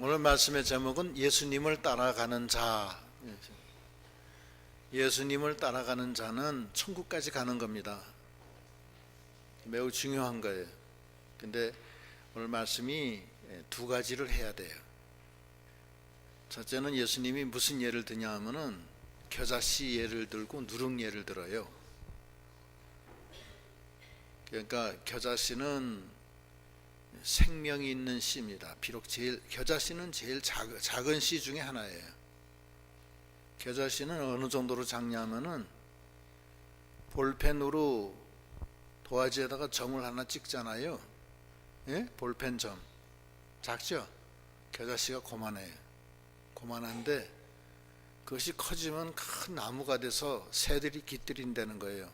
오늘 말씀의 제목은 예수님을 따라가는 자. 예수님을 따라가는 자는 천국까지 가는 겁니다. 매우 중요한 거예요. 근데 오늘 말씀이 두 가지를 해야 돼요. 첫째는 예수님이 무슨 예를 드냐 하면은 겨자씨 예를 들고 누룩 예를 들어요. 그러니까 겨자씨는 생명이 있는 씨입니다. 비록 겨자씨는 제일 작은 씨 중에 하나예요. 겨자씨는 어느 정도로 작냐면은 볼펜으로 도화지에다가 점을 하나 찍잖아요. 예? 볼펜 점. 작죠? 겨자씨가 고만해요. 고만한데 그것이 커지면 큰 나무가 돼서 새들이 깃들인다는 거예요.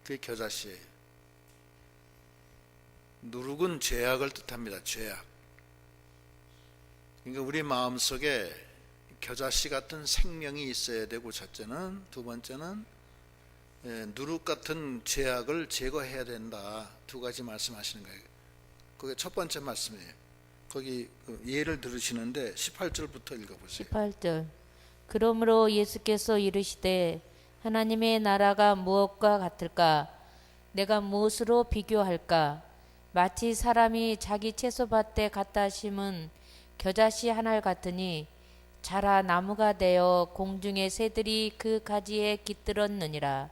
그게 겨자씨예요. 누룩은 죄악을 뜻합니다. 죄악. 그러니까 우리 마음속에 겨자씨 같은 생명이 있어야 되고, 첫째는, 두 번째는 누룩 같은 죄악을 제거해야 된다. 두 가지 말씀하시는 거예요. 그게 첫 번째 말씀이에요. 거기 예를 들으시는데 18절부터 읽어보세요. 18절. 그러므로 예수께서 이르시되 하나님의 나라가 무엇과 같을까? 내가 무엇으로 비교할까? 마치 사람이 자기 채소밭에 갖다 심은 겨자씨 하나 같으니 자라 나무가 되어 공중의 새들이 그 가지에 깃들었느니라.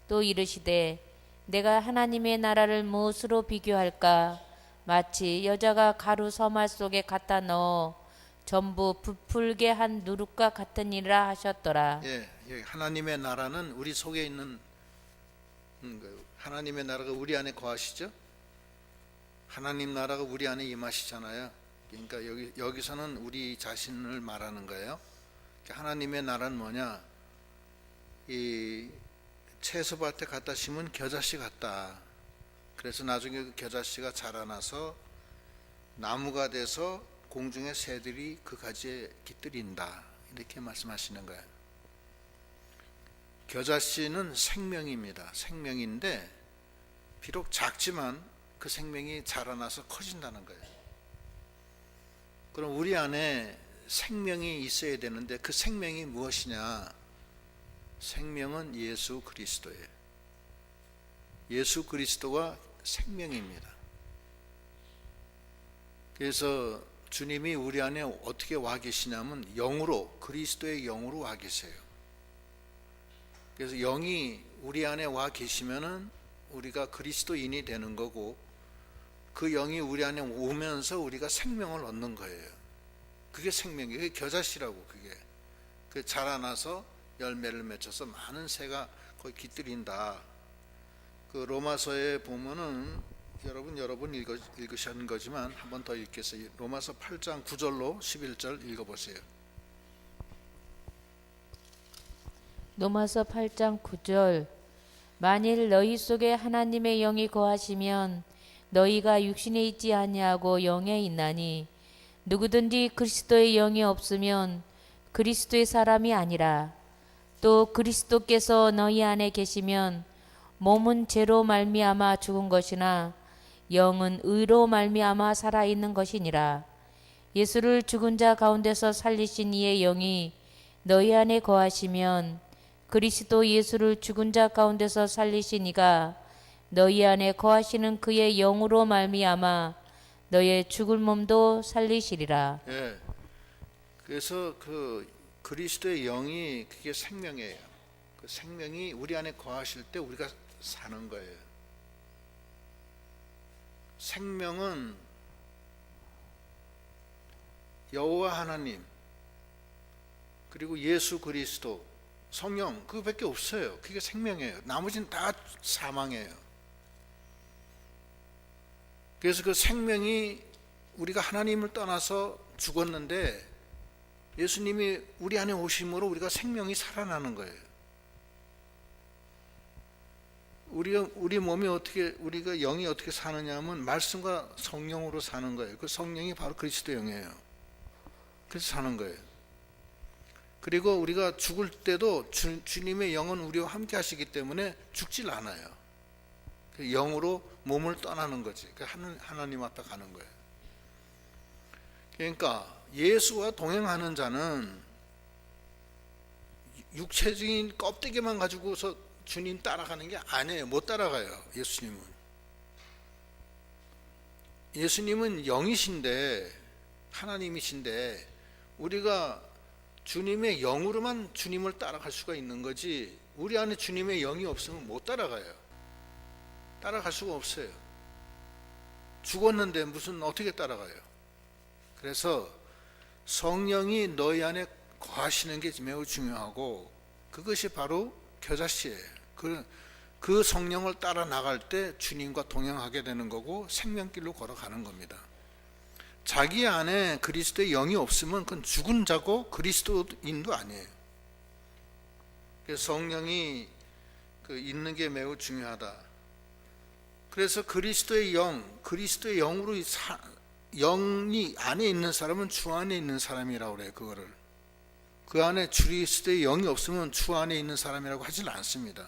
또 이르시되 내가 하나님의 나라를 무엇으로 비교할까? 마치 여자가 가루 서말 속에 갖다 넣어 전부 부풀게 한 누룩과 같으니라 하셨더라. 예, 하나님의 나라는 우리 속에 있는 거예요. 하나님의 나라가 우리 안에 거하시죠? 하나님 나라가 우리 안에 임하시잖아요. 그러니까 여기서는 우리 자신을 말하는 거예요. 하나님의 나라는 뭐냐? 이 채소밭에 갖다 심은 겨자씨 같다. 그래서 나중에 그 겨자씨가 자라나서 나무가 돼서 공중의 새들이 그 가지에 깃들인다. 이렇게 말씀하시는 거예요. 겨자씨는 생명입니다. 생명인데 비록 작지만 그 생명이 자라나서 커진다는 거예요. 그럼 우리 안에 생명이 있어야 되는데 그 생명이 무엇이냐? 생명은 예수 그리스도예요. 예수 그리스도가 생명입니다. 그래서 주님이 우리 안에 어떻게 와 계시냐면 영으로, 그리스도의 영으로 와 계세요. 그래서 영이 우리 안에 와 계시면은 우리가 그리스도인이 되는 거고, 그 영이 우리 안에 오면서 우리가 생명을 얻는 거예요. 그게 생명이에요. 그게 겨자씨라고. 그게 자라나서 열매를 맺혀서 많은 새가 거기 깃들인다. 그 로마서에 보면은 여러분 읽으신 거지만 한 번 더 읽겠어요. 로마서 8장 9절로 11절 읽어보세요. 로마서 8장 9절. 만일 너희 속에 하나님의 영이 거하시면 너희가 육신에 있지 아니하고 영에 있나니 누구든지 그리스도의 영이 없으면 그리스도의 사람이 아니라. 또 그리스도께서 너희 안에 계시면 몸은 죄로 말미암아 죽은 것이나 영은 의로 말미암아 살아있는 것이니라. 예수를 죽은 자 가운데서 살리신 이의 영이 너희 안에 거하시면 그리스도 예수를 죽은 자 가운데서 살리신 이가 너희 안에 거하시는 그의 영으로 말미암아 너의 죽을 몸도 살리시리라. 예. 그래서 그 그리스도의 영이 그게 생명이에요. 그 생명이 우리 안에 거하실 때 우리가 사는 거예요. 생명은 여호와 하나님 그리고 예수 그리스도 성령 그거밖에 없어요. 그게 생명이에요. 나머지는 다 사망이에요. 그래서 그 생명이 우리가 하나님을 떠나서 죽었는데 예수님이 우리 안에 오심으로 우리가 생명이 살아나는 거예요. 우리 몸이 어떻게, 우리가 영이 어떻게 사느냐 하면 말씀과 성령으로 사는 거예요. 그 성령이 바로 그리스도 영이에요. 그래서 사는 거예요. 그리고 우리가 죽을 때도 주님의 영은 우리와 함께 하시기 때문에 죽질 않아요. 영으로 몸을 떠나는 거지. 하나님 앞에 가는 거예요. 그러니까 예수와 동행하는 자는 육체적인 껍데기만 가지고서 주님 따라가는 게 아니에요. 못 따라가요. 예수님은 영이신데, 하나님이신데, 우리가 주님의 영으로만 주님을 따라갈 수가 있는 거지, 우리 안에 주님의 영이 없으면 못 따라가요. 따라갈 수가 없어요. 죽었는데 무슨 어떻게 따라가요? 그래서 성령이 너희 안에 거하시는 게 매우 중요하고, 그것이 바로 겨자씨예요. 그 성령을 따라 나갈 때 주님과 동행하게 되는 거고 생명길로 걸어가는 겁니다. 자기 안에 그리스도의 영이 없으면 그건 죽은 자고 그리스도인도 아니에요. 그래서 성령이 있는 게 매우 중요하다. 그래서 그리스도의 영으로 영이 안에 있는 사람은 주 안에 있는 사람이라고 그래요. 그거를 그 안에 그리스도의 영이 없으면 주 안에 있는 사람이라고 하질 않습니다.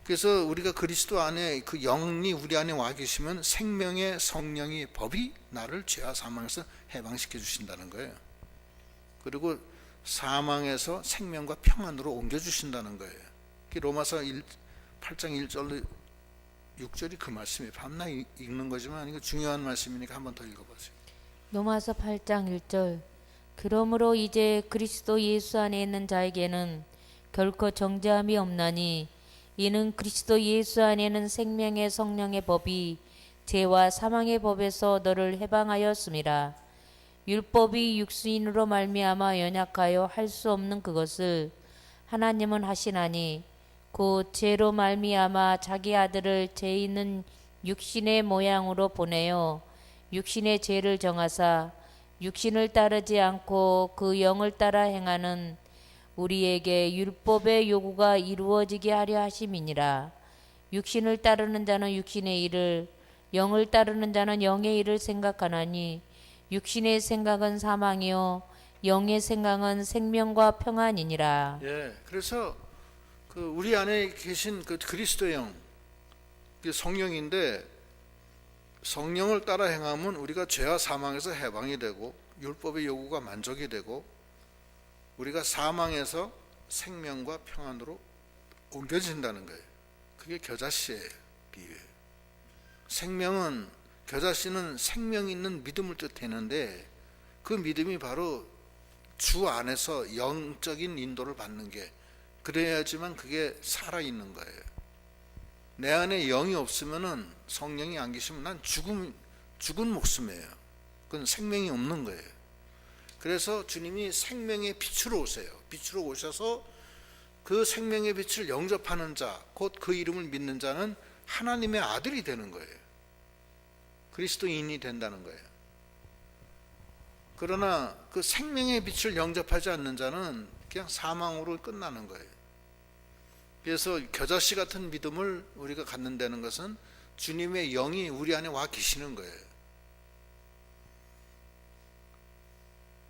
그래서 우리가 그리스도 안에 그 영이 우리 안에 와 계시면 생명의 성령의 법이 나를 죄와 사망에서 해방시켜 주신다는 거예요. 그리고 사망에서 생명과 평안으로 옮겨 주신다는 거예요. 로마서 8장 1절 6절이 그 말씀이에요. 밤낮 읽는 거지만 이거 중요한 말씀이니까 한번 더 읽어보세요. 로마서 8장 1절. 그러므로 이제 그리스도 예수 안에 있는 자에게는 결코 정죄함이 없나니 이는 그리스도 예수 안에는 생명의 성령의 법이 죄와 사망의 법에서 너를 해방하였음이라. 율법이 육신으로 말미암아 연약하여 할 수 없는 그것을 하나님은 하시나니 곧 죄로 말미암아 자기 아들을 죄 있는 육신의 모양으로 보내어 육신의 죄를 정하사 육신을 따르지 않고 그 영을 따라 행하는 우리에게 율법의 요구가 이루어지게 하려 하심이니라. 육신을 따르는 자는 육신의 일을, 영을 따르는 자는 영의 일을 생각하나니 육신의 생각은 사망이요 영의 생각은 생명과 평안이니라. 예, 그래서 우리 안에 계신 그리스도의 영, 성령인데, 성령을 따라 행하면 우리가 죄와 사망에서 해방이 되고 율법의 요구가 만족이 되고 우리가 사망에서 생명과 평안으로 옮겨진다는 거예요. 그게 겨자씨의 비유예요. 겨자씨는 생명 있는 믿음을 뜻하는데 그 믿음이 바로 주 안에서 영적인 인도를 받는 게, 그래야지만 그게 살아있는 거예요. 내 안에 영이 없으면은, 성령이 안 계시면 난 죽은 목숨이에요. 그건 생명이 없는 거예요. 그래서 주님이 생명의 빛으로 오세요. 빛으로 오셔서 그 생명의 빛을 영접하는 자, 곧 그 이름을 믿는 자는 하나님의 아들이 되는 거예요. 그리스도인이 된다는 거예요. 그러나 그 생명의 빛을 영접하지 않는 자는 그냥 사망으로 끝나는 거예요. 그래서 겨자씨 같은 믿음을 우리가 갖는다는 것은 주님의 영이 우리 안에 와 계시는 거예요.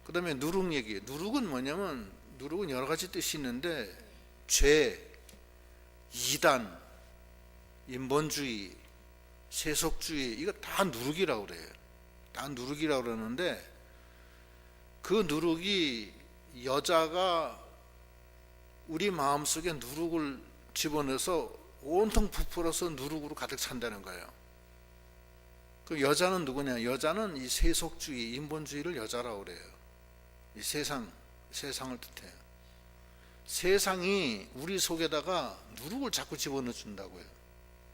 그 다음에 누룩 얘기. 누룩은 뭐냐면, 누룩은 여러 가지 뜻이 있는데, 죄, 이단, 인본주의, 세속주의, 이거 다 누룩이라고 그래요. 다 누룩이라고 그러는데, 그 누룩이, 여자가 우리 마음속에 누룩을 집어넣어서 온통 부풀어서 누룩으로 가득 찬다는 거예요. 그 여자는 누구냐? 여자는 이 세속주의, 인본주의를 여자라고 그래요. 이 세상을 뜻해요. 세상이 우리 속에다가 누룩을 자꾸 집어넣어 준다고요.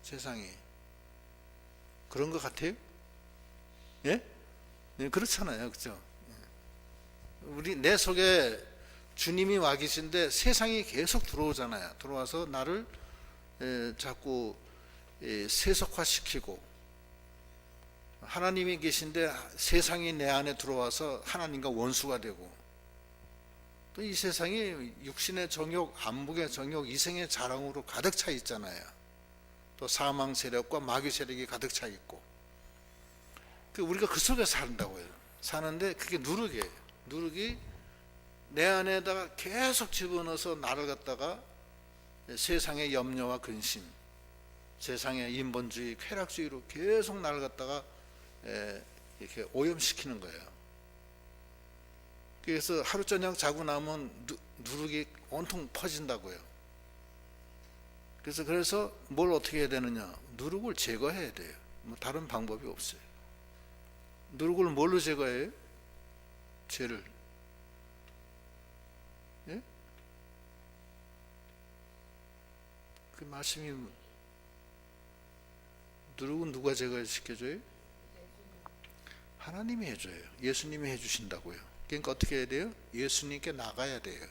세상이. 그런 것 같아요? 예? 네, 그렇잖아요. 그죠? 내 속에 주님이 와 계신데 세상이 계속 들어오잖아요. 들어와서 나를 자꾸 세속화시키고, 하나님이 계신데 세상이 내 안에 들어와서 하나님과 원수가 되고, 또 이 세상이 육신의 정욕, 안목의 정욕, 이생의 자랑으로 가득 차 있잖아요. 또 사망 세력과 마귀 세력이 가득 차 있고, 우리가 그 속에 산다고요. 사는데 그게 누룩이에요. 누룩이 내 안에다가 계속 집어넣어서 나를 갖다가 세상의 염려와 근심, 세상의 인본주의, 쾌락주의로 계속 나를 갖다가 이렇게 오염시키는 거예요. 그래서 하루 저녁 자고 나면 누룩이 온통 퍼진다고요. 그래서 뭘 어떻게 해야 되느냐? 누룩을 제거해야 돼요. 뭐 다른 방법이 없어요. 누룩을 뭘로 제거해요? 죄를. 예? 그 말씀이 누룩은 누가 제거시켜줘요? 하나님이 해줘요. 예수님이 해주신다고요. 그러니까 어떻게 해야 돼요? 예수님께 나가야 돼요.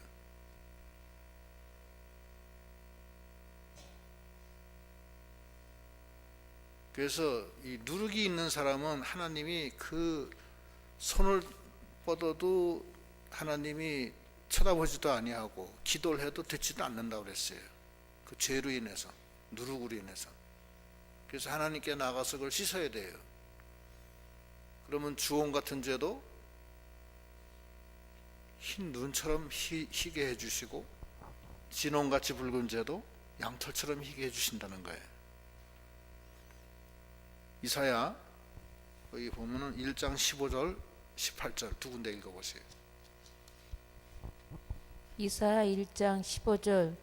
그래서 이 누룩이 있는 사람은 하나님이 그 손을 뻗어도 하나님이 쳐다보지도 아니하고 기도를 해도 듣지도 않는다고 그랬어요. 그 죄로 인해서, 누룩으로 인해서. 그래서 하나님께 나가서 그걸 씻어야 돼요. 그러면 주홍 같은 죄도 흰 눈처럼 희게 해주시고, 진홍같이 붉은 죄도 양털처럼 희게 해주신다는 거예요. 이사야 여기 보면은 1장 15절 18절 두 군데 읽어보세요. 이사야 1장 15절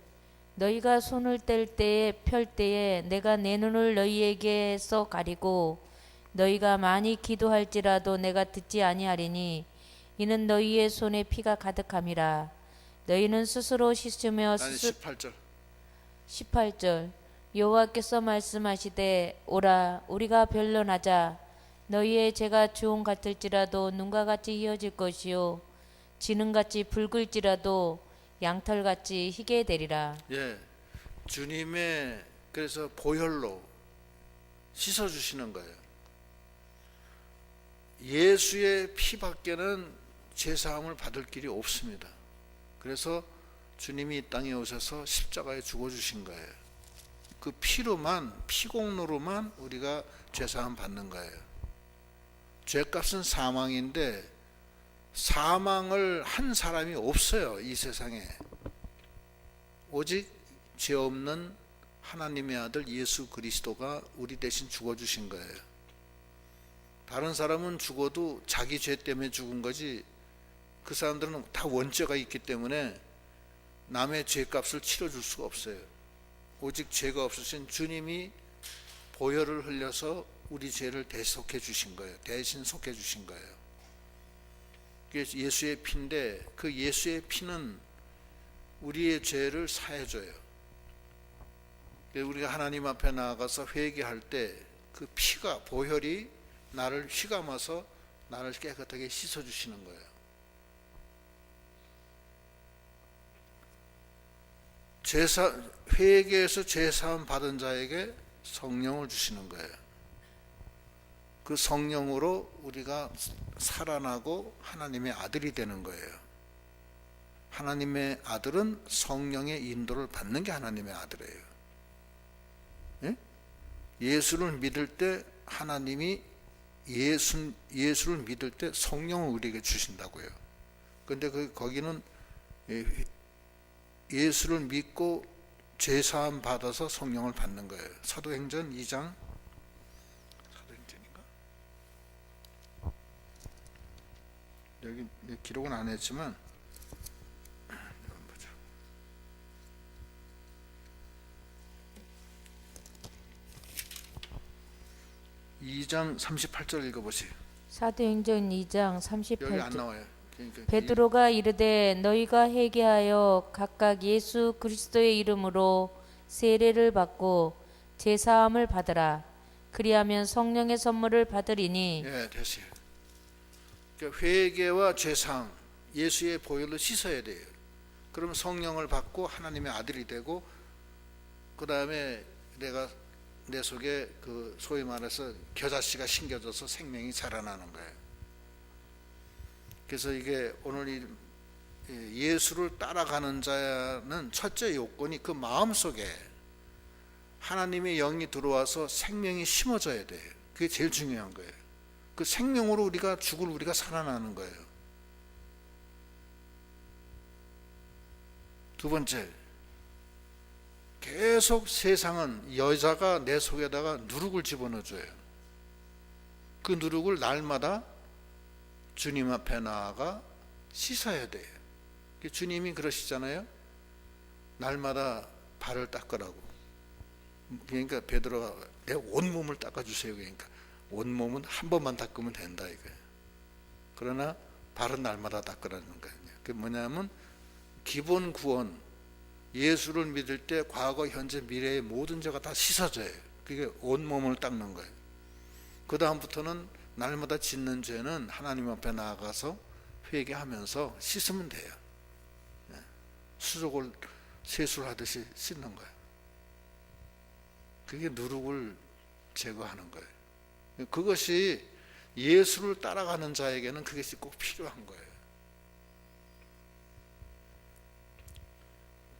너희가 손을 뗄 때에 펼 때에 내가 내 눈을 너희에게서 가리고 너희가 많이 기도할지라도 내가 듣지 아니하리니 이는 너희의 손에 피가 가득함이라. 너희는 스스로 씻으며 아니 18절 18절 여호와께서 말씀하시되 오라 우리가 변론하자. 너희의 죄가 주홍 같을지라도 눈과 같이 희어질 것이요 진흥같이 붉을지라도 양털같이 희게 되리라. 예, 주님의 그래서 보혈로 씻어주시는 거예요. 예수의 피밖에는 죄사함을 받을 길이 없습니다. 그래서 주님이 이 땅에 오셔서 십자가에 죽어주신 거예요. 그 피로만, 피공로로만 우리가 죄사함 받는 거예요. 죄값은 사망인데 사망을 한 사람이 없어요. 이 세상에. 오직 죄 없는 하나님의 아들 예수 그리스도가 우리 대신 죽어주신 거예요. 다른 사람은 죽어도 자기 죄 때문에 죽은 거지, 그 사람들은 다 원죄가 있기 때문에 남의 죄값을 치러줄 수가 없어요. 오직 죄가 없으신 주님이 보혈을 흘려서 우리 죄를 대속해 주신 거예요. 대신 속해 주신 거예요. 그게 예수의 피인데, 그 예수의 피는 우리의 죄를 사해줘요. 우리가 하나님 앞에 나아가서 회개할 때 그 피가, 보혈이 나를 휘감아서 나를 깨끗하게 씻어주시는 거예요. 회개에서 죄사함 받은 자에게 성령을 주시는 거예요. 그 성령으로 우리가 살아나고 하나님의 아들이 되는 거예요. 하나님의 아들은 성령의 인도를 받는 게 하나님의 아들이에요. 예? 예수를 믿을 때 하나님이 예수를 믿을 때 성령을 우리에게 주신다고요. 그런데 거기는 예수를 믿고 죄사함 받아서 성령을 받는 거예요. 사도행전 2장, 사도행전인가? 여기 기록은 안 했지만 보자. 2장 38절 읽어보세요. 사도행전 2장 38절 여기 안 나와요. 그러니까 베드로가 이르되 너희가 회개하여 각각 예수 그리스도의 이름으로 세례를 받고 제사함을 받으라. 그리하면 성령의 선물을 받으리니. 예, 됐어요. 그러니까 회개와 죄사함, 예수의 보혈로 씻어야 돼요. 그러면 성령을 받고 하나님의 아들이 되고, 그 다음에 내가 내 속에 그 소위 말해서 겨자씨가 심겨져서 생명이 자라나는 거예요. 그래서 이게 오늘 예수를 따라가는 자는 첫째 요건이 그 마음속에 하나님의 영이 들어와서 생명이 심어져야 돼요. 그게 제일 중요한 거예요. 그 생명으로 우리가 살아나는 거예요. 두 번째, 계속 세상은 여자가 내 속에다가 누룩을 집어넣어줘요. 그 누룩을 날마다 주님 앞에 나아가 씻어야 돼요. 주님이 그러시잖아요. 날마다 발을 닦으라고. 그러니까 베드로가 내 온몸을 닦아주세요. 그러니까 온몸은 한 번만 닦으면 된다 이거예요. 그러나 발은 날마다 닦으라는 거예요. 그게 뭐냐면 기본 구원, 예수를 믿을 때 과거, 현재, 미래의 모든 죄가 다 씻어져요. 그게 온몸을 닦는 거예요. 그 다음부터는 날마다 짓는 죄는 하나님 앞에 나아가서 회개하면서 씻으면 돼요. 수족을 세수를 하듯이 씻는 거예요. 그게 누룩을 제거하는 거예요. 그것이 예수를 따라가는 자에게는 그것이 꼭 필요한 거예요.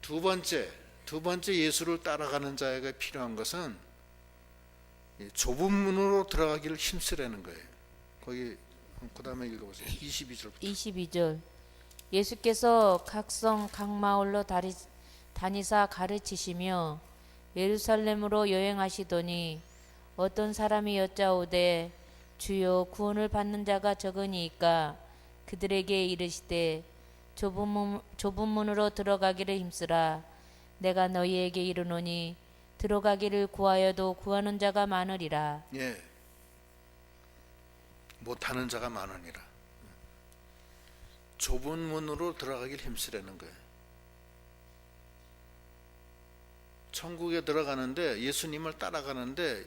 두 번째 예수를 따라가는 자에게 필요한 것은 좁은 문으로 들어가기를 힘쓰라는 거예요. 거기 그 다음에 읽어보세요. 22절부터. 22절. 예수께서 각성 각 마을로 다니사 가르치시며 예루살렘으로 여행하시더니 어떤 사람이 여짜오되 주여 구원을 받는 자가 적으니이까 그들에게 이르시되 좁은 문으로 들어가기를 힘쓰라. 내가 너희에게 이르노니 들어가기를 구하여도 구하는 자가 많으리라. 예, 못하는 자가 많으니라. 좁은 문으로 들어가기를 힘쓰라는 거예요. 천국에 들어가는데 예수님을 따라가는데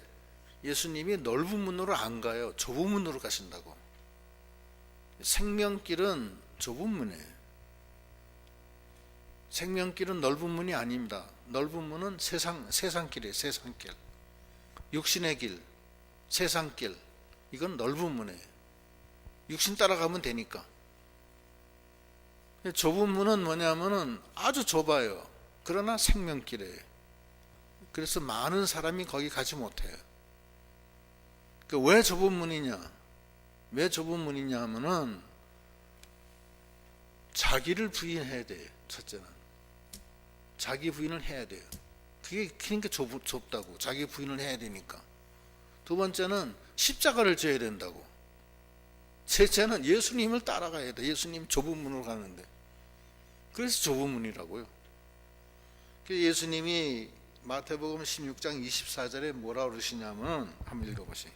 예수님이 넓은 문으로 안 가요. 좁은 문으로 가신다고. 생명길은 좁은 문이에요. 생명길은 넓은 문이 아닙니다. 넓은 문은 세상길이에요. 세상길. 육신의 길, 세상길. 이건 넓은 문이에요. 육신 따라가면 되니까. 좁은 문은 뭐냐면은 아주 좁아요. 그러나 생명길이에요. 그래서 많은 사람이 거기 가지 못해요. 왜 좁은 문이냐? 왜 좁은 문이냐 하면은 자기를 부인해야 돼요. 첫째는. 자기 부인을 해야 돼요. 그게 그러니까 좁다고. 자기 부인을 해야 되니까. 두 번째는 십자가를 져야 된다고. 셋째는 예수님을 따라가야 돼. 예수님 좁은 문으로 가는데. 그래서 좁은 문이라고요. 예수님이 마태복음 16장 24절에 뭐라 그러시냐면 한번 읽어보세요.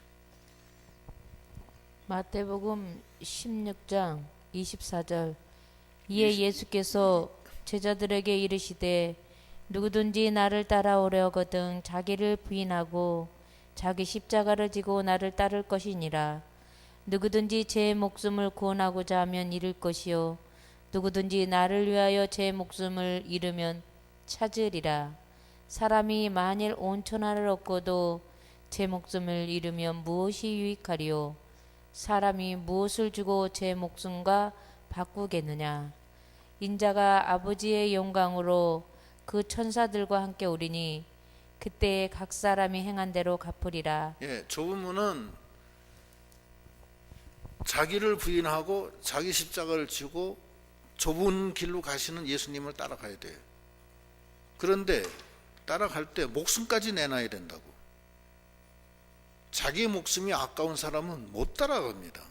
마태복음 16장 24절. 이에 예수께서 제자들에게 이르시되 누구든지 나를 따라오려거든 자기를 부인하고 자기 십자가를 지고 나를 따를 것이니라. 누구든지 제 목숨을 구원하고자 하면 잃을 것이요 누구든지 나를 위하여 제 목숨을 잃으면 찾으리라. 사람이 만일 온 천하를 얻고도 제 목숨을 잃으면 무엇이 유익하리요? 사람이 무엇을 주고 제 목숨과 바꾸겠느냐? 인자가 아버지의 영광으로 그 천사들과 함께 오리니 그때 각 사람이 행한 대로 갚으리라. 예, 좁은 문은 자기를 부인하고 자기 십자가를 지고 좁은 길로 가시는 예수님을 따라가야 돼요. 그런데 따라갈 때 목숨까지 내놔야 된다고. 자기 목숨이 아까운 사람은 못 따라갑니다.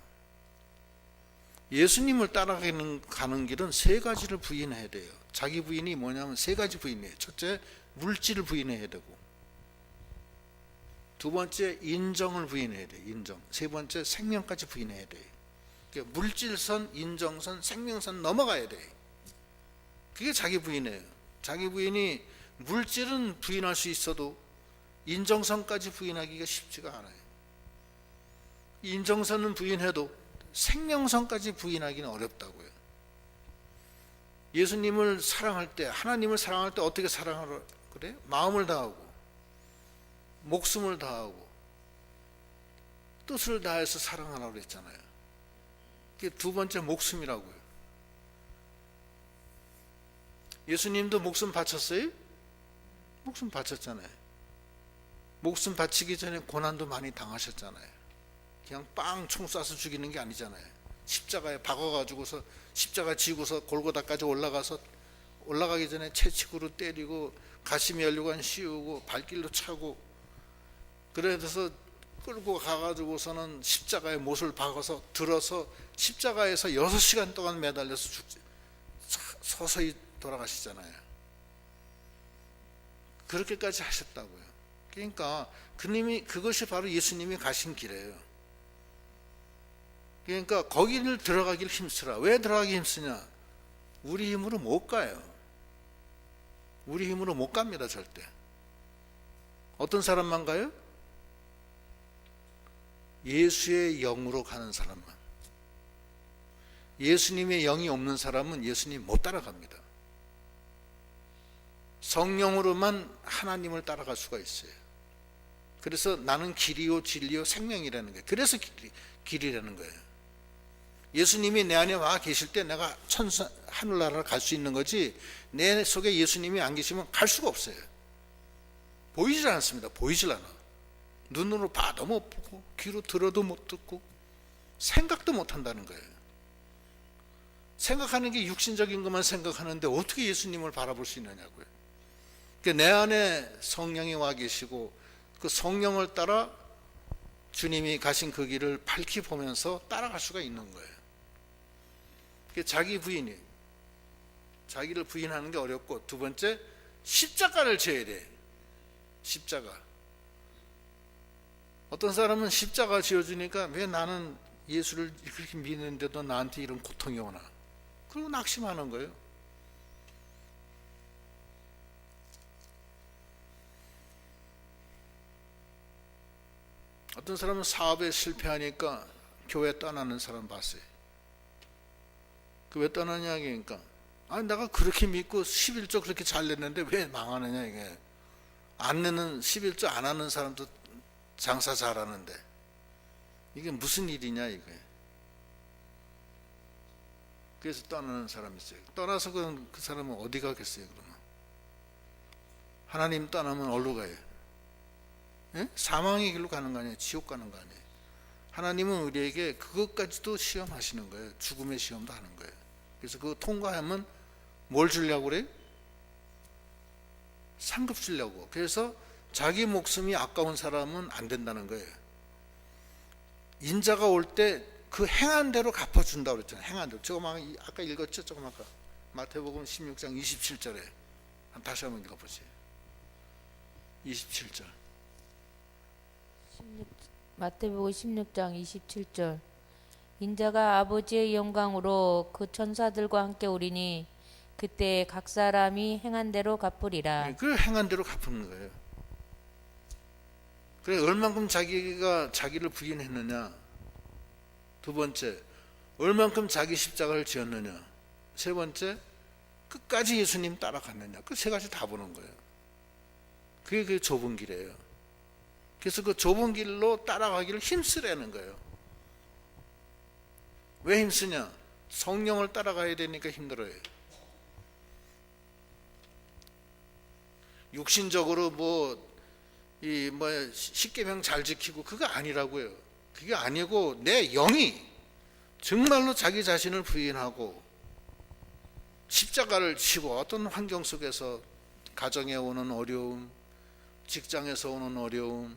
예수님을 따라가는 길은 세 가지를 부인해야 돼요. 자기 부인이 뭐냐면 세 가지 부인이에요. 첫째, 물질을 부인해야 되고, 두 번째, 인정을 부인해야 돼요. 인정. 세 번째, 생명까지 부인해야 돼요. 그러니까 물질선, 인정선, 생명선 넘어가야 돼요. 그게 자기 부인이에요. 자기 부인이 물질은 부인할 수 있어도 인정선까지 부인하기가 쉽지가 않아요. 인정선은 부인해도 생명선까지 부인하기는 어렵다고요. 예수님을 사랑할 때, 하나님을 사랑할 때 어떻게 사랑하라 그래요? 마음을 다하고, 목숨을 다하고, 뜻을 다해서 사랑하라고 그랬잖아요. 그게 두 번째 목숨이라고요. 예수님도 목숨 바쳤어요? 목숨 바쳤잖아요. 목숨 바치기 전에 고난도 많이 당하셨잖아요. 그냥 빵 총 쏴서 죽이는 게 아니잖아요. 십자가에 박아가지고서 십자가 지고서 골고다까지 올라가기 전에 채찍으로 때리고 가시면류관 씌우고 발길로 차고 그래서 끌고 가가지고서는 십자가에 못을 박아서 들어서 십자가에서 6시간 동안 매달려서 서서히 돌아가시잖아요. 그렇게까지 하셨다고요. 그러니까 그것이 바로 예수님이 가신 길이에요. 그러니까 거기를 들어가길 힘쓰라. 왜 들어가기 힘쓰냐? 우리 힘으로 못 가요. 우리 힘으로 못 갑니다, 절대. 어떤 사람만 가요? 예수의 영으로 가는 사람만. 예수님의 영이 없는 사람은 예수님 못 따라갑니다. 성령으로만 하나님을 따라갈 수가 있어요. 그래서 나는 길이요 진리요 생명이라는 거예요. 그래서 길이라는 거예요. 예수님이 내 안에 와 계실 때 내가 하늘나라를 갈 수 있는 거지, 내 속에 예수님이 안 계시면 갈 수가 없어요. 보이질 않습니다. 보이질 않아. 눈으로 봐도 못 보고 귀로 들어도 못 듣고 생각도 못 한다는 거예요. 생각하는 게 육신적인 것만 생각하는데 어떻게 예수님을 바라볼 수 있느냐고요. 그러니까 내 안에 성령이 와 계시고 그 성령을 따라 주님이 가신 그 길을 밝히 보면서 따라갈 수가 있는 거예요. 자기 부인이, 자기를 부인하는 게 어렵고, 두 번째 십자가를 져야 돼. 십자가. 어떤 사람은 십자가 지어주니까 왜 나는 예수를 그렇게 믿는데도 나한테 이런 고통이 오나, 그리고 낙심하는 거예요. 어떤 사람은 사업에 실패하니까 교회 떠나는 사람 봤어요. 그 왜 떠나냐 그러니까, 아니 내가 그렇게 믿고 11조 그렇게 잘 냈는데 왜 망하느냐 이게. 안 내는 11조 안 하는 사람도 장사 잘하는데 이게 무슨 일이냐 이거예요. 그래서 떠나는 사람이 있어요. 떠나서 그 사람은 어디 가겠어요 그러면? 하나님 떠나면 어디로 가요? 예? 사망의 길로 가는 거 아니에요? 지옥 가는 거 아니에요? 하나님은 우리에게 그것까지도 시험하시는 거예요. 죽음의 시험도 하는 거예요. 그래서 그거 통과하면 뭘 주려고 그래요? 상급 주려고. 그래서 자기 목숨이 아까운 사람은 안 된다는 거예요. 인자가 올 때 그 행한 대로 갚아준다고 그랬잖아요. 행한 대로. 저거 아까 읽었죠? 조금 아까 마태복음 16장 27절에 다시 한번 읽어보세요. 27절. 마태복음 16장 27절. 인자가 아버지의 영광으로 그 천사들과 함께 오리니 그때 각 사람이 행한 대로 갚으리라. 네, 그 행한 대로 갚는 거예요. 그래 얼만큼 자기가 자기를 부인했느냐. 두 번째, 얼만큼 자기 십자가를 지었느냐. 세 번째, 끝까지 예수님 따라갔느냐. 그 세 가지 다 보는 거예요. 그게 그 좁은 길이에요. 그래서 그 좁은 길로 따라가기를 힘쓰라는 거예요. 왜 힘쓰냐? 성령을 따라가야 되니까 힘들어요. 육신적으로 십계명 잘 지키고 그거 아니라고요. 그게 아니고 내 영이 정말로 자기 자신을 부인하고 십자가를 지고 어떤 환경 속에서 가정에 오는 어려움, 직장에서 오는 어려움,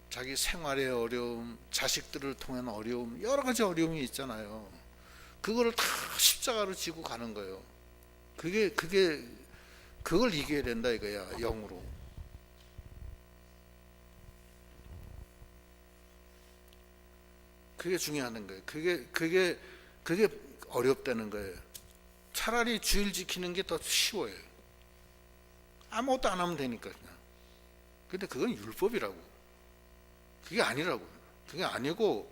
자기 생활의 어려움, 자식들을 통한 어려움, 여러 가지 어려움이 있잖아요. 그거를 다 십자가로 지고 가는 거예요. 그걸 이겨야 된다 이거야, 영으로. 그게 중요한 거예요. 그게 어렵다는 거예요. 차라리 주일 지키는 게 더 쉬워요. 아무것도 안 하면 되니까 그냥. 근데 그건 율법이라고. 그게 아니라고. 그게 아니고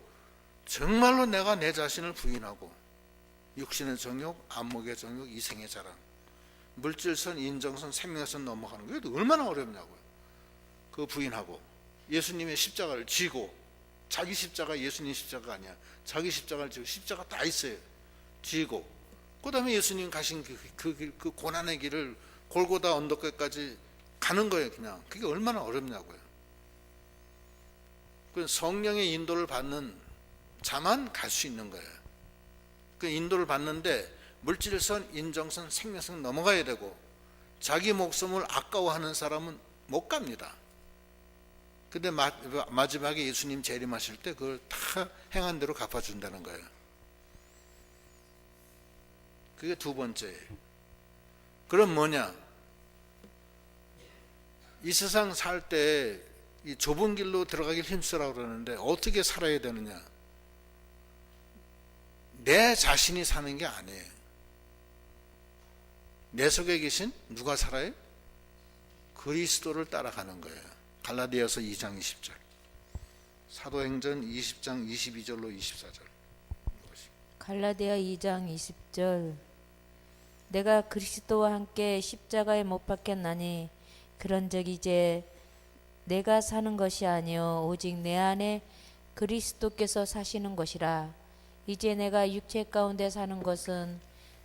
정말로 내가 내 자신을 부인하고 육신의 정욕, 안목의 정욕, 이생의 자랑, 물질선, 인정선, 생명선 넘어가는 게 얼마나 어렵냐고요. 그거 부인하고 예수님의 십자가를 지고, 자기 십자가 예수님 십자가 아니야. 자기 십자가를 지고, 십자가 다 있어요. 지고, 그 다음에 예수님 가신 그 고난의 길을 골고다 언덕까지 가는 거예요. 그냥 그게 얼마나 어렵냐고요. 그 성령의 인도를 받는 자만 갈 수 있는 거예요. 그 인도를 받는데 물질선, 인정선, 생명선 넘어가야 되고, 자기 목숨을 아까워하는 사람은 못 갑니다. 근데 마지막에 예수님 재림하실 때 그걸 다 행한 대로 갚아준다는 거예요. 그게 두 번째예요. 그럼 뭐냐? 이 세상 살 때 이 좁은 길로 들어가길 힘쓰라고 그러는데 어떻게 살아야 되느냐? 내 자신이 사는 게 아니에요. 내 속에 계신 누가 살아요? 그리스도를 따라가는 거예요. 갈라디아서 2장 20절, 사도행전 20장 22절로 24절. 갈라디아 2장 20절. 내가 그리스도와 함께 십자가에 못 박혔나니 그런즉 이제 내가 사는 것이 아니요 오직 내 안에 그리스도께서 사시는 것이라. 이제 내가 육체 가운데 사는 것은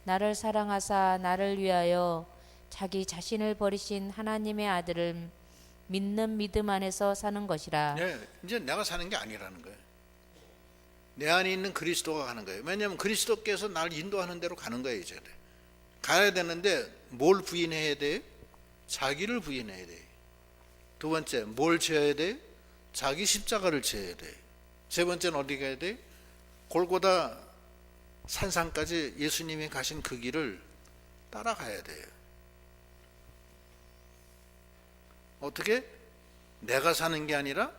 나를 사랑하사 나를 위하여 자기 자신을 버리신 하나님의 아들을 믿는 믿음 안에서 사는 것이라. 네, 이제 내가 사는 게 아니라는 거예요. 내 안에 있는 그리스도가 가는 거예요. 왜냐하면 그리스도께서 나를 인도하는 대로 가는 거예요. 이제 가야 되는데 뭘 부인해야 돼요? 자기를 부인해야 돼요. 두 번째, 뭘 지어야 돼요? 자기 십자가를 지어야 돼요. 세 번째는 어디 가야 돼요? 골고다 산상까지 예수님이 가신 그 길을 따라가야 돼요. 어떻게? 내가 사는 게 아니라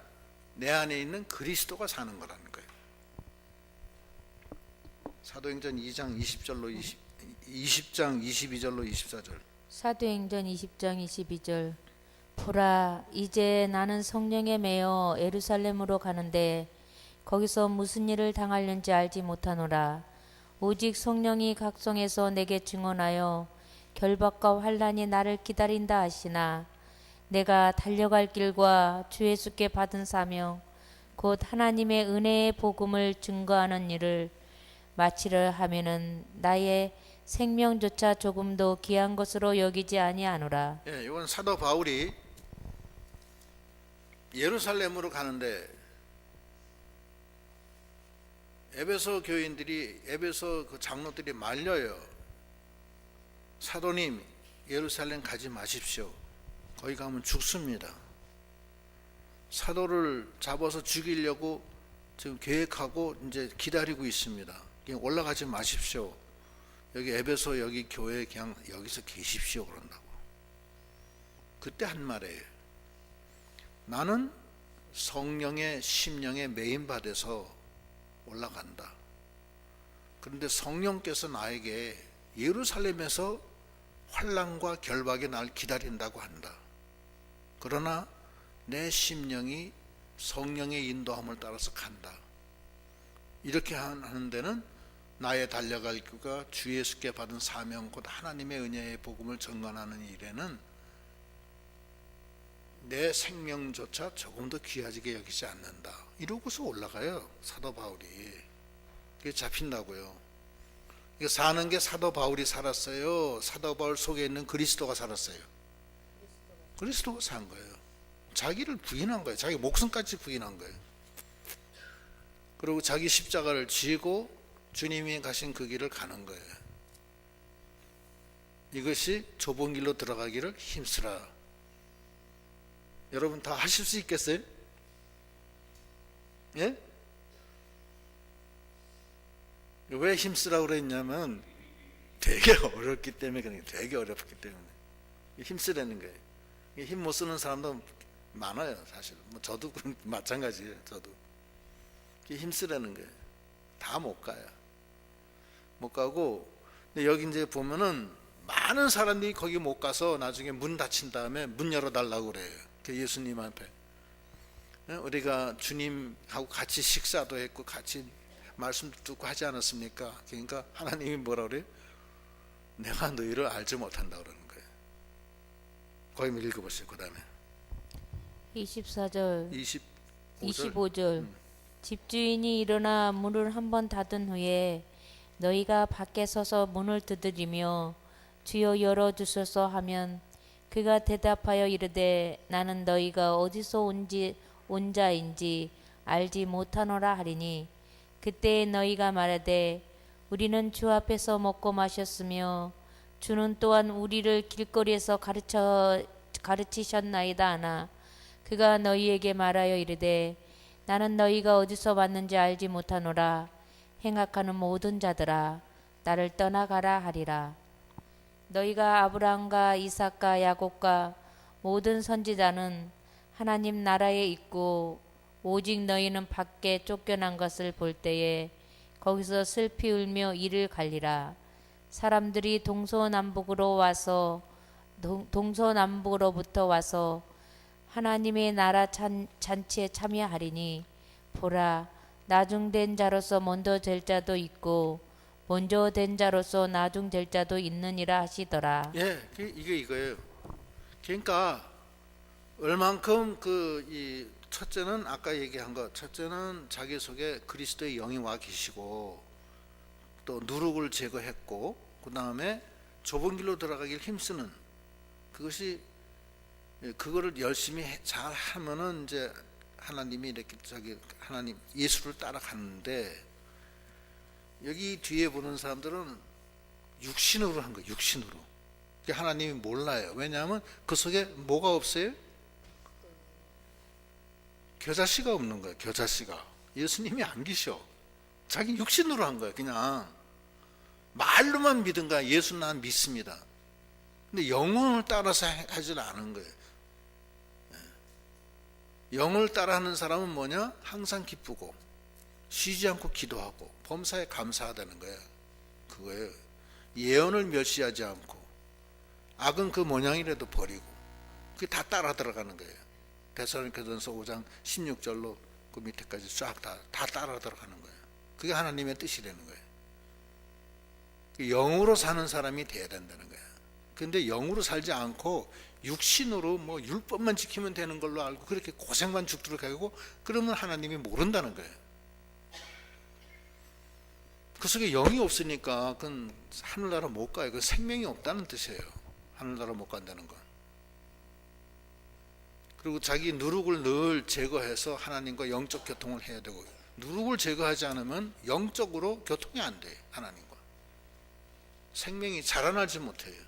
내 안에 있는 그리스도가 사는 거라는 거예요. 사도행전 2장 20장 22절로 24절. 사도행전 20장 22절. 보라, 이제 나는 성령에 매여 예루살렘으로 가는데 거기서 무슨 일을 당하려는지 알지 못하노라. 오직 성령이 각성해서 내게 증언하여 결박과 환난이 나를 기다린다 하시나 내가 달려갈 길과 주 예수께 받은 사명 곧 하나님의 은혜의 복음을 증거하는 일을 마치려 하면은 나의 생명조차 조금도 귀한 것으로 여기지 아니하노라. 예, 이건 사도 바울이 예루살렘으로 가는데 에베소 교인들이, 에베소 그 장로들이 말려요. 사도님, 예루살렘 가지 마십시오. 거기 가면 죽습니다. 사도를 잡아서 죽이려고 지금 계획하고 이제 기다리고 있습니다. 그냥 올라가지 마십시오. 여기 에베소 여기 교회 그냥 여기서 계십시오 그런다고. 그때 한 말이에요. 나는 성령의 심령에 매인받아서 올라간다. 그런데 성령께서 나에게 예루살렘에서 환난과 결박이 날 기다린다고 한다. 그러나 내 심령이 성령의 인도함을 따라서 간다. 이렇게 하는 데는 나의 달려갈 길과 주 예수께 받은 사명 곧 하나님의 은혜의 복음을 전관하는 일에는 내 생명조차 조금 더 귀하게 여기지 않는다. 이러고서 올라가요. 사도 바울이. 그게 잡힌다고요. 이게 사는 게 사도 바울이 살았어요? 사도 바울 속에 있는 그리스도가 살았어요? 그리스도가 산 거예요. 자기를 부인한 거예요. 자기 목숨까지 부인한 거예요. 그리고 자기 십자가를 지고 주님이 가신 그 길을 가는 거예요. 이것이 좁은 길로 들어가기를 힘쓰라. 여러분 다 하실 수 있겠어요? 예? 왜 힘쓰라고 그랬냐면 되게 어렵기 때문에 그런 거예요. 되게 어렵기 때문에 힘쓰라는 거예요. 힘 못 쓰는 사람도 많아요. 사실 뭐 저도 마찬가지예요. 저도 힘쓰라는 거예요. 다 못 가요. 못 가고, 근데 여기 이제 보면은 많은 사람들이 거기 못 가서 나중에 문 닫힌 다음에 문 열어달라고 그래요. 그 예수님 앞에. 우리가 주님하고 같이 식사도 했고 같이 말씀도 듣고 하지 않았습니까? 그러니까 하나님이 뭐라 그래요? 내가 너희를 알지 못한다 그러는 거예요. 거기 한번 읽어보세요. 그 다음에 24절 25절 25절. 집주인이 일어나 문을 한번 닫은 후에 너희가 밖에 서서 문을 두드리며 주여 열어주소서 하면 그가 대답하여 이르되 나는 너희가 어디서 온 자인지 알지 못하노라 하리니 그때 너희가 말하되 우리는 주 앞에서 먹고 마셨으며 주는 또한 우리를 길거리에서 가르치셨나이다 하나 그가 너희에게 말하여 이르되 나는 너희가 어디서 왔는지 알지 못하노라. 행악하는 모든 자들아 나를 떠나가라 하리라. 너희가 아브라함과 이삭과 야곱과 모든 선지자는 하나님 나라에 있고 오직 너희는 밖에 쫓겨난 것을 볼 때에 거기서 슬피 울며 이를 갈리라. 사람들이 동서남북으로부터 와서 하나님의 나라 잔치에 참여하리니 보라 나중된 자로서 먼저 될 자도 있고 먼저 된 자로서 나중될 자도 있느니라 하시더라. 예, 이게 이거예요. 그러니까 얼만큼 이 첫째는 아까 얘기한 것, 첫째는 자기 속에 그리스도의 영이 와 계시고 또 누룩을 제거했고 그 다음에 좁은 길로 들어가길 힘쓰는 그것이 그거를 열심히 잘 하면은 이제 하나님이 이렇게 하나님 예수를 따라가는데 여기 뒤에 보는 사람들은 육신으로 한 거예요. 육신으로. 하나님이 몰라요. 왜냐하면 그 속에 뭐가 없어요? 겨자씨가 없는 거예요. 겨자씨가. 예수님이 안 계셔. 자기 육신으로 한 거예요. 그냥 말로만 믿은 거야. 예수 난 믿습니다. 근데 영혼을 따라서 하지는 않은 거예요. 영을 따라하는 사람은 뭐냐? 항상 기쁘고 쉬지 않고 기도하고 범사에 감사하다는 거예요. 그거예요. 예언을 멸시하지 않고 악은 그 모양이라도 버리고 그게 다 따라 들어가는 거예요. 데살로니가전서 5장 16절로 그 밑에까지 쫙 다 따라 들어가는 거예요. 그게 하나님의 뜻이라는 거예요. 영으로 사는 사람이 돼야 된다는 거예요. 근데 영으로 살지 않고 육신으로 뭐 율법만 지키면 되는 걸로 알고 그렇게 고생만 죽도록 하고 그러면 하나님이 모른다는 거예요. 그 속에 영이 없으니까 그건 하늘나라 못 가요. 그 생명이 없다는 뜻이에요. 하늘나라 못 간다는 건. 그리고 자기 누룩을 늘 제거해서 하나님과 영적 교통을 해야 되고 누룩을 제거하지 않으면 영적으로 교통이 안 돼요. 하나님과 생명이 자라나지 못해요.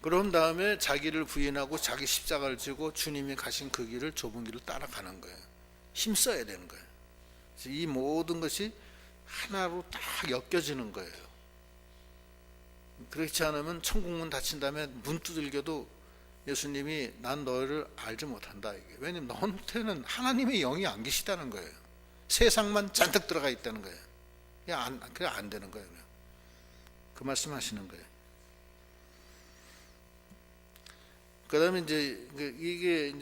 그런 다음에 자기를 부인하고 자기 십자가를 지고 주님이 가신 그 길을 좁은 길을 따라가는 거예요. 힘써야 되는 거예요. 이 모든 것이 하나로 딱 엮여지는 거예요. 그렇지 않으면 천국문 닫힌 다음에 문 두들겨도 예수님이 난 너를 알지 못한다. 왜냐면 너한테는 하나님의 영이 안 계시다는 거예요. 세상만 잔뜩 들어가 있다는 거예요. 그게 안 되는 거예요. 그 말씀 하시는 거예요. 그 다음에 이게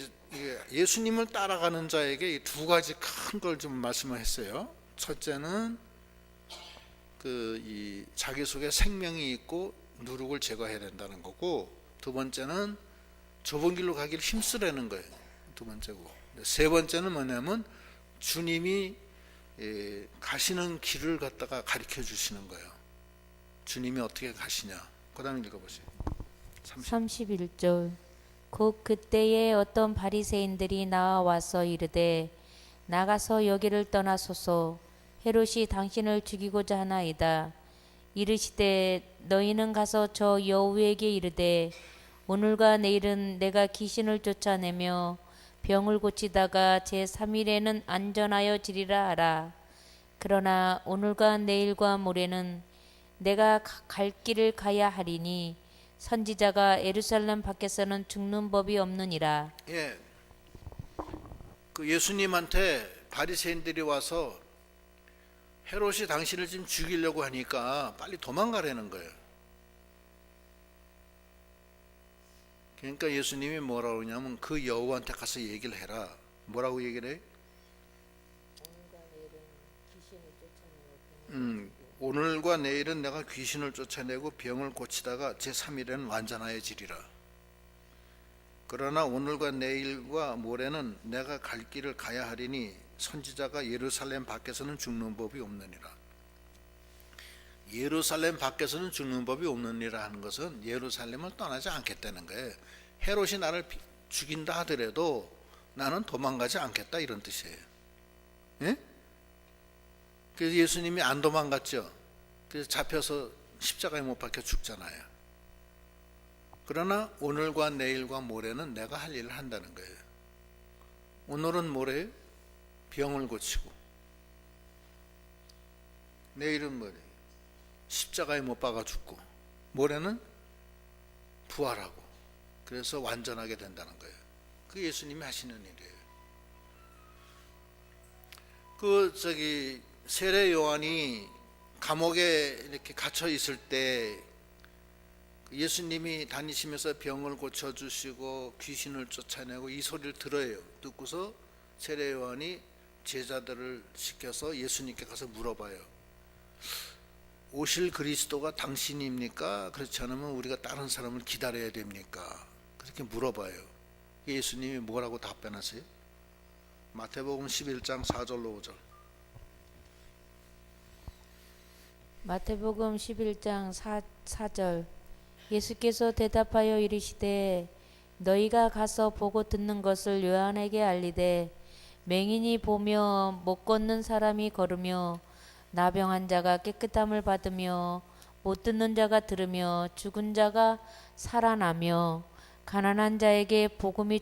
예수님을 따라가는 자에게 이 두 가지 큰 걸 좀 말씀을 했어요. 첫째는 이 자기 속에 생명이 있고 누룩을 제거해야 된다는 거고, 두 번째는 좁은 길로 가기를 힘쓰라는 거예요. 두 번째고, 세 번째는 뭐냐면 주님이 가시는 길을 갖다가 가르쳐 주시는 거예요. 주님이 어떻게 가시냐. 그 다음에 읽어보세요. 31절. 곧 그때에 어떤 바리새인들이 나와서 이르되 나가서 여기를 떠나소서. 헤롯이 당신을 죽이고자 하나이다. 이르시되 너희는 가서 저 여우에게 이르되 오늘과 내일은 내가 귀신을 쫓아내며 병을 고치다가 제3일에는 안전하여 지리라 하라. 그러나 오늘과 내일과 모레는 내가 갈 길을 가야 하리니 선지자가 예루살렘 밖에서는 죽는 법이 없느니라. 예, 그 예수님한테 바리새인들이 와서 헤롯이 당신을 지금 죽이려고 하니까 빨리 도망가라는 거예요. 그러니까 예수님이 뭐라고 하냐면 그 여우한테 가서 얘기를 해라. 뭐라고 얘기를 해? 오늘과 내일은 내가 귀신을 쫓아내고 병을 고치다가 제3일에는 완전하여지리라. 그러나 오늘과 내일과 모레는 내가 갈 길을 가야 하리니 선지자가 예루살렘 밖에서는 죽는 법이 없느니라. 예루살렘 밖에서는 죽는 법이 없느니라 하는 것은 예루살렘을 떠나지 않겠다는 거예요. 헤롯이 나를 죽인다 하더라도 나는 도망가지 않겠다, 이런 뜻이에요. 예? 그래서 예수님이 안 도망갔죠. 그래서 잡혀서 십자가에 못 박혀 죽잖아요. 그러나 오늘과 내일과 모레는 내가 할 일을 한다는 거예요. 오늘은 모레 병을 고치고, 내일은 모레 십자가에 못 박아 죽고, 모레는 부활하고, 그래서 완전하게 된다는 거예요. 그게 예수님이 하시는 일이에요. 세례 요한이 감옥에 이렇게 갇혀 있을 때 예수님이 다니시면서 병을 고쳐주시고 귀신을 쫓아내고 이 소리를 들어요. 듣고서 세례 요한이 제자들을 시켜서 예수님께 가서 물어봐요. 오실 그리스도가 당신입니까? 그렇지 않으면 우리가 다른 사람을 기다려야 됩니까? 그렇게 물어봐요. 예수님이 뭐라고 답변하세요? 마태복음 11장 4절로 5절. 마태복음 11장 4절. 예수께서 대답하여 이르시되 너희가 가서 보고 듣는 것을 요한에게 알리되 맹인이 보며 못 걷는 사람이 걸으며 나병한 자가 깨끗함을 받으며 못 듣는 자가 들으며 죽은 자가 살아나며 가난한 자에게 복음이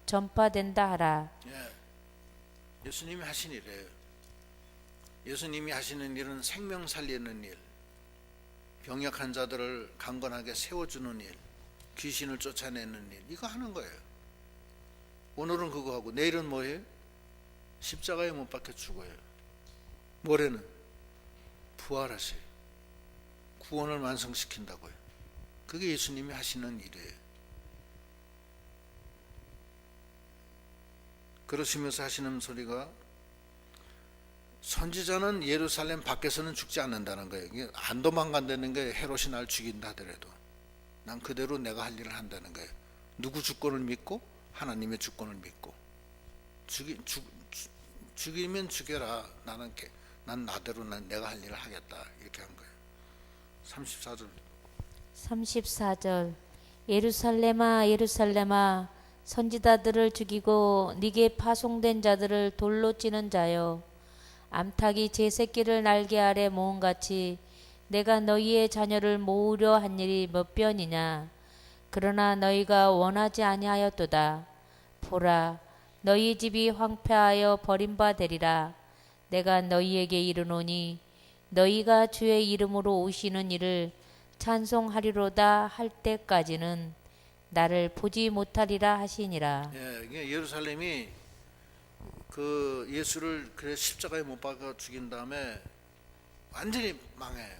전파된다 하라. 예수님이 하신 일이에요. 예수님이 하시는 일은 생명 살리는 일, 병약한 자들을 강건하게 세워주는 일, 귀신을 쫓아내는 일, 이거 하는 거예요. 오늘은 그거 하고 내일은 뭐예요? 십자가에 못 박혀 죽어요. 모레는 부활하세요. 구원을 완성시킨다고요. 그게 예수님이 하시는 일이에요. 그러시면서 하시는 소리가, 선지자는 예루살렘 밖에서는 죽지 않는다는 거예요. 안 도망간다는 거예요. 헤롯이 날 죽인다 하더라도 난 그대로 내가 할 일을 한다는 거예요. 누구 주권을 믿고? 하나님의 주권을 믿고. 죽이면 죽여라. 난 나대로 내가 할 일을 하겠다. 이렇게 한 거예요. 34절. 예루살렘아 예루살렘아 선지자들을 죽이고 네게 파송된 자들을 돌로 찌는 자여, 암탉이 제 새끼를 날개 아래 모음같이 내가 너희의 자녀를 모으려 한 일이 몇 번이냐. 그러나 너희가 원하지 아니하였도다. 보라, 너희 집이 황폐하여 버림바 되리라. 내가 너희에게 이르노니 너희가 주의 이름으로 오시는 이를 찬송하리로다 할 때까지는 나를 보지 못하리라 하시니라. 예루살렘이 그 예수를 그래 십자가에 못 박아 죽인 다음에 완전히 망해요.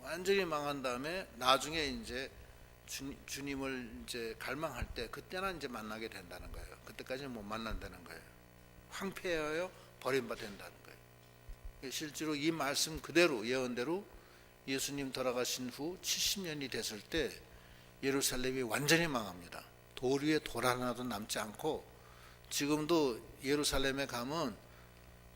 완전히 망한 다음에 나중에 이제 주님을 이제 갈망할 때 그때나 이제 만나게 된다는 거예요. 그때까지는 못 만난다는 거예요. 황폐하여 버림받는다는 거예요. 실제로 이 말씀 그대로 예언대로 예수님 돌아가신 후 70년이 됐을 때 예루살렘이 완전히 망합니다. 돌 위에 돌 하나도 남지 않고, 지금도 예루살렘에 가면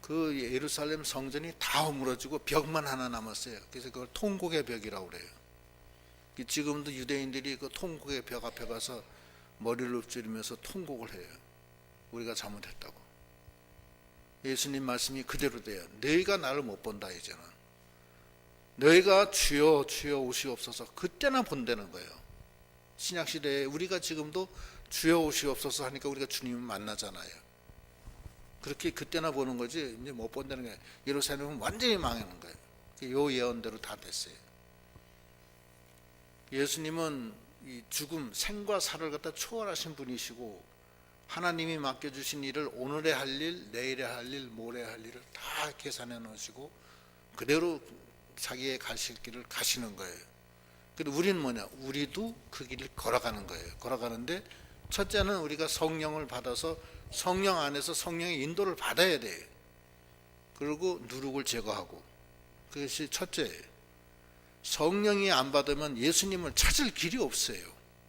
그 예루살렘 성전이 다 허물어지고 벽만 하나 남았어요. 그래서 그걸 통곡의 벽이라고 그래요. 지금도 유대인들이 그 통곡의 벽 앞에 가서 머리를 읊조리면서 통곡을 해요. 우리가 잘못했다고. 예수님 말씀이 그대로 돼요. 너희가 나를 못 본다 이제는. 너희가 주여 주여 오시옵소서, 그때나 본다는 거예요. 신약시대에 우리가 지금도 주여 오시옵소서 하니까 우리가 주님을 만나잖아요. 그렇게 그때나 보는 거지 이제 못 본다는 거예요. 예루살렘은 완전히 망하는 거예요. 요 예언대로 다 됐어요. 예수님은 이 죽음, 생과 사를 갖다 초월하신 분이시고, 하나님이 맡겨주신 일을 오늘에 할 일, 내일에 할 일, 모레 할 일을 다 계산해 놓으시고 그대로 자기의 가실 길을 가시는 거예요. 근데 우리는 뭐냐? 우리도 그 길을 걸어가는 거예요. 걸어가는데 첫째는 우리가 성령을 받아서 성령 안에서 성령의 인도를 받아야 돼요. 그리고 누룩을 제거하고, 그것이 첫째예요. 성령이 안 받으면 예수님을 찾을 길이 없어요.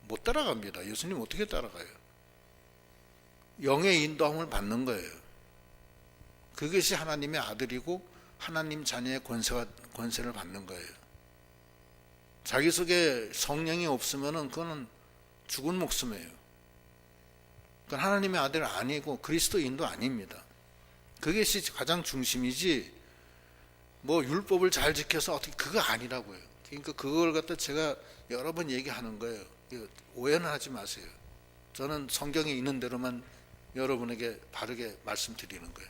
못 따라갑니다. 예수님 어떻게 따라가요? 영의 인도함을 받는 거예요. 그것이 하나님의 아들이고 하나님 자녀의 권세를 받는 거예요. 자기 속에 성령이 없으면 그거는 죽은 목숨이에요. 그건 하나님의 아들 아니고 그리스도인도 아닙니다. 그것이 가장 중심이지, 뭐 율법을 잘 지켜서 어떻게, 그거 아니라고요. 그러니까 그걸 갖다 제가 여러 번 얘기하는 거예요. 오해는 하지 마세요. 저는 성경에 있는 대로만 여러분에게 바르게 말씀드리는 거예요.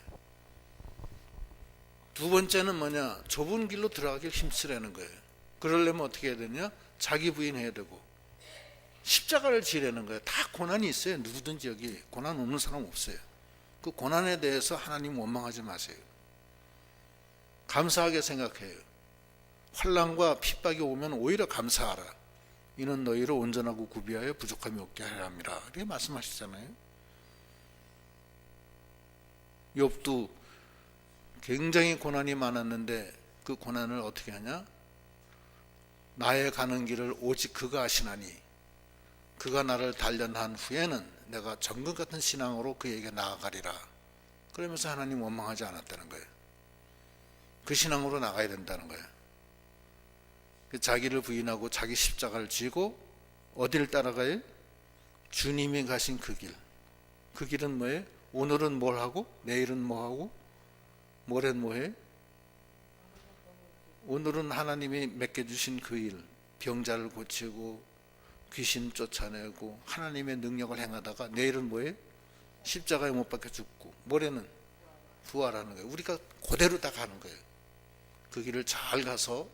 두 번째는 뭐냐? 좁은 길로 들어가길 힘쓰라는 거예요. 그러려면 어떻게 해야 되냐? 자기 부인해야 되고 십자가를 지라는 거예요. 다 고난이 있어요. 누구든지 여기 고난 없는 사람 없어요. 그 고난에 대해서 하나님 원망하지 마세요. 감사하게 생각해요. 환난과 핍박이 오면 오히려 감사하라. 이는 너희를 온전하고 구비하여 부족함이 없게 하려 함이라. 이렇게 말씀하시잖아요. 욥도 굉장히 고난이 많았는데 그 고난을 어떻게 하냐? 나의 가는 길을 오직 그가 아시나니 그가 나를 단련한 후에는 내가 정금 같은 신앙으로 그에게 나아가리라. 그러면서 하나님 원망하지 않았다는 거예요. 그 신앙으로 나가야 된다는 거예요. 자기를 부인하고 자기 십자가를 지고 어디를 따라가요? 주님이 가신 그 길. 그 길은 뭐예요? 오늘은 뭘 하고 내일은 뭐 하고 모레는 뭐 해? 오늘은 하나님이 맡겨주신 그 일, 병자를 고치고 귀신 쫓아내고 하나님의 능력을 행하다가 내일은 뭐예요? 십자가에 못 박혀 죽고 모레는 부활하는 거예요. 우리가 그대로 다 가는 거예요. 그 길을 잘 가서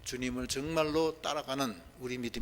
주님을 정말로 따라가는 우리 믿음이